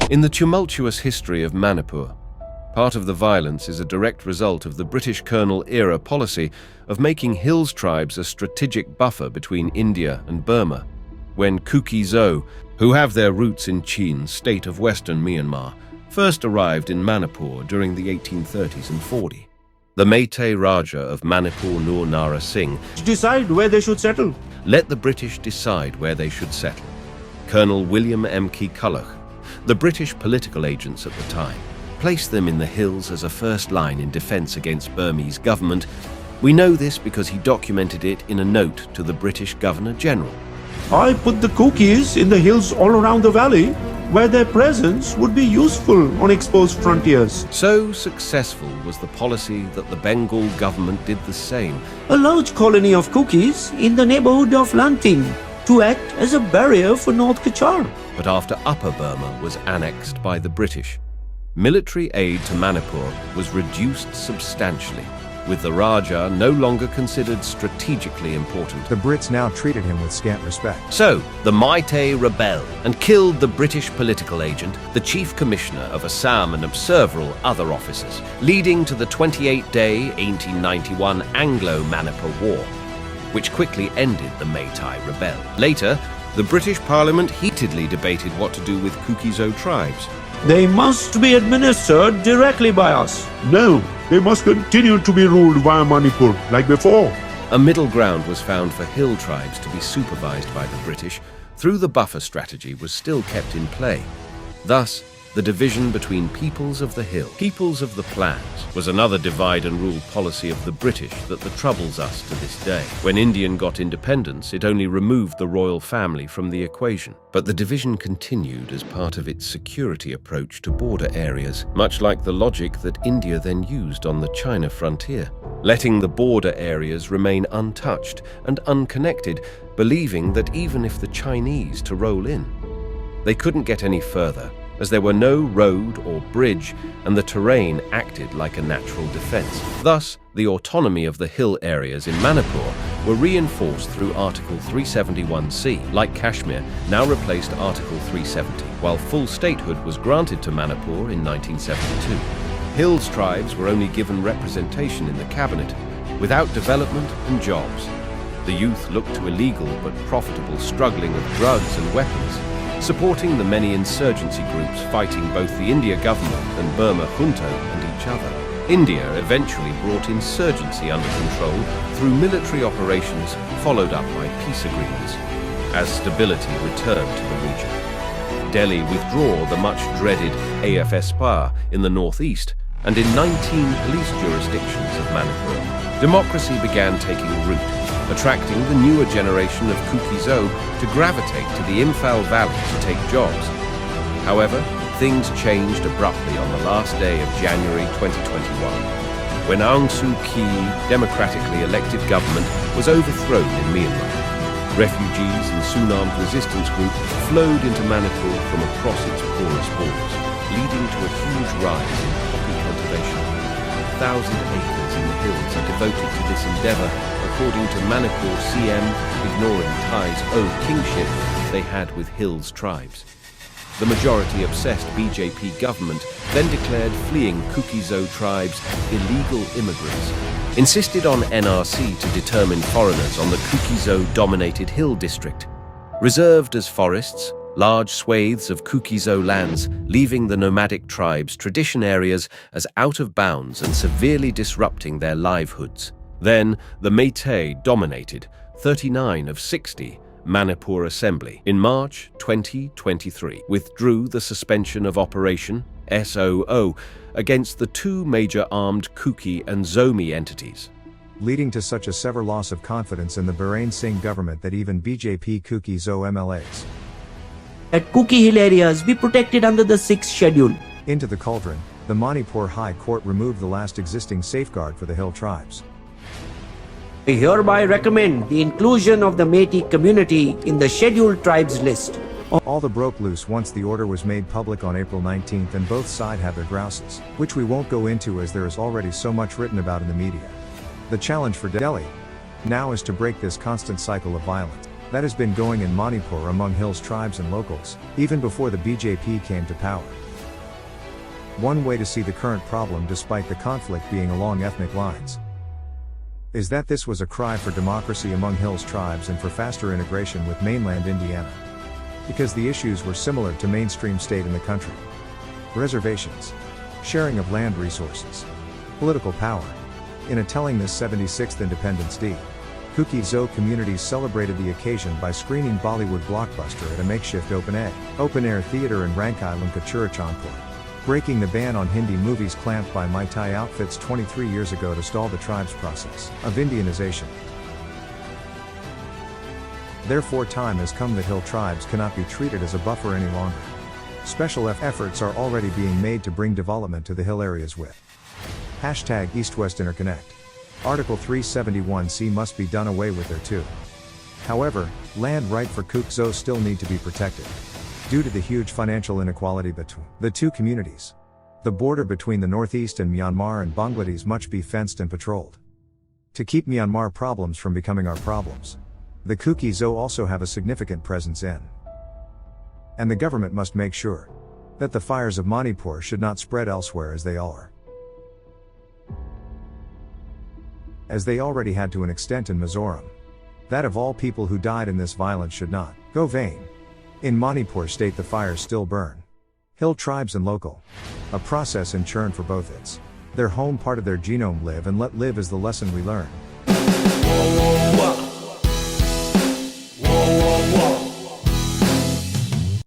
In the tumultuous history of Manipur, part of the violence is a direct result of the British colonial-era policy of making Hills tribes a strategic buffer between India and Burma. When Kuki-Zo, who have their roots in Chin, state of western Myanmar, first arrived in Manipur during the 1830s and 40s. The Meitei Rajah of Manipur, Nur Nara Singh, decide where they should settle. Let the British decide where they should settle. Colonel William McCulloch, the British political agents at the time, placed them in the hills as a first line in defense against Burmese government. We know this because he documented it in a note to the British Governor-General. I put the Kukis in the hills all around the valley, where their presence would be useful on exposed frontiers. So successful was the policy that the Bengal government did the same. A large colony of Kukis in the neighborhood of Lanting to act as a barrier for North Kachar. But after Upper Burma was annexed by the British, military aid to Manipur was reduced substantially, with the Rajah no longer considered strategically important. The Brits now treated him with scant respect. So, the Meitei rebelled and killed the British political agent, the Chief Commissioner of Assam, and several other officers, leading to the 28-day 1891 Anglo-Manipur War, which quickly ended the Meitei rebellion. Later, the British Parliament heatedly debated what to do with Kuki-Zo tribes. They must be administered directly by us. No, they must continue to be ruled via Manipur, like before. A middle ground was found for hill tribes to be supervised by the British, through the buffer strategy was still kept in play. Thus, the division between peoples of the hill, peoples of the plains, was another divide and rule policy of the British that troubles us to this day. When India got independence, it only removed the royal family from the equation. But the division continued as part of its security approach to border areas, much like the logic that India then used on the China frontier, letting the border areas remain untouched and unconnected, believing that even if the Chinese to roll in, they couldn't get any further, as there were no road or bridge and the terrain acted like a natural defense. Thus, the autonomy of the hill areas in Manipur were reinforced through Article 371C, like Kashmir, now replaced Article 370, while full statehood was granted to Manipur in 1972. Hills tribes were only given representation in the cabinet, without development and jobs. The youth looked to illegal but profitable struggling of drugs and weapons, supporting the many insurgency groups fighting both the India government and Burma junta and each other. India eventually brought insurgency under control through military operations followed up by peace agreements, as stability returned to the region. Delhi withdrew the much-dreaded AFSPA in the northeast, and in 19 police jurisdictions of Manipur, democracy began taking root, attracting the newer generation of Kuki-Zo to gravitate to the Imphal Valley to take jobs. However, things changed abruptly on the last day of January 2021, when Aung Suu Kyi democratically elected government was overthrown in Myanmar. Refugees and Sunam resistance group flowed into Manipur from across its porous borders, leading to a huge rise in poppy cultivation. 1,000 acres in the hills are devoted to this endeavor, according to Manipur CM, ignoring Thai's own kingship they had with Hills tribes. The majority-obsessed BJP government then declared fleeing Kuki-Zo tribes illegal immigrants, insisted on NRC to determine foreigners on the Kuki-Zo-dominated hill district, reserved as forests large swathes of Kuki-Zo lands, leaving the nomadic tribes' tradition areas as out of bounds and severely disrupting their livelihoods. Then, the Meitei dominated 39 of 60 Manipur Assembly. In March 2023, withdrew the suspension of Operation SOO against the two major armed Kuki and Zomi entities, leading to such a severe loss of confidence in the Biren Singh government that even BJP Kuki-Zo MLAs at Kuki Hill areas be protected under the 6th schedule. Into the cauldron, the Manipur High Court removed the last existing safeguard for the hill tribes. I hereby recommend the inclusion of the Meitei community in the scheduled tribes list. All the broke loose once the order was made public on April 19th, and both sides have their grouses, which we won't go into as there is already so much written about in the media. The challenge for Delhi now is to break this constant cycle of violence. that has been going in Manipur among hills tribes and locals, even before the BJP came to power. One way to see the current problem, despite the conflict being along ethnic lines, is that this was a cry for democracy among hills tribes and for faster integration with mainland Indiana. Because the issues were similar to mainstream state in the country. Reservations, sharing of land resources, political power. In a telling this 76th Independence Day, Kuki-Zo communities celebrated the occasion by screening Bollywood blockbuster at a makeshift open-air theater in Rankai Lumkachurachandpur, breaking the ban on Hindi movies clamped by Meitei outfits 23 years ago to stall the tribe's process of Indianization. Therefore, time has come that hill tribes cannot be treated as a buffer any longer. Special efforts are already being made to bring development to the hill areas with #East-West Interconnect. Article 371C must be done away with there too. However, land right for Kuki-Zo still need to be protected, due to the huge financial inequality between the two communities. The border between the northeast and Myanmar and Bangladesh must be fenced and patrolled, to keep Myanmar problems from becoming our problems. The Kuki-Zo also have a significant presence in, and the government must make sure that the fires of Manipur should not spread elsewhere as they already had to an extent in Mizoram. That of all people who died in this violence should not go vain. In Manipur state the fires still burn. Hill tribes and local, a process in churn for both their home part of their genome live and let live is the lesson we learn.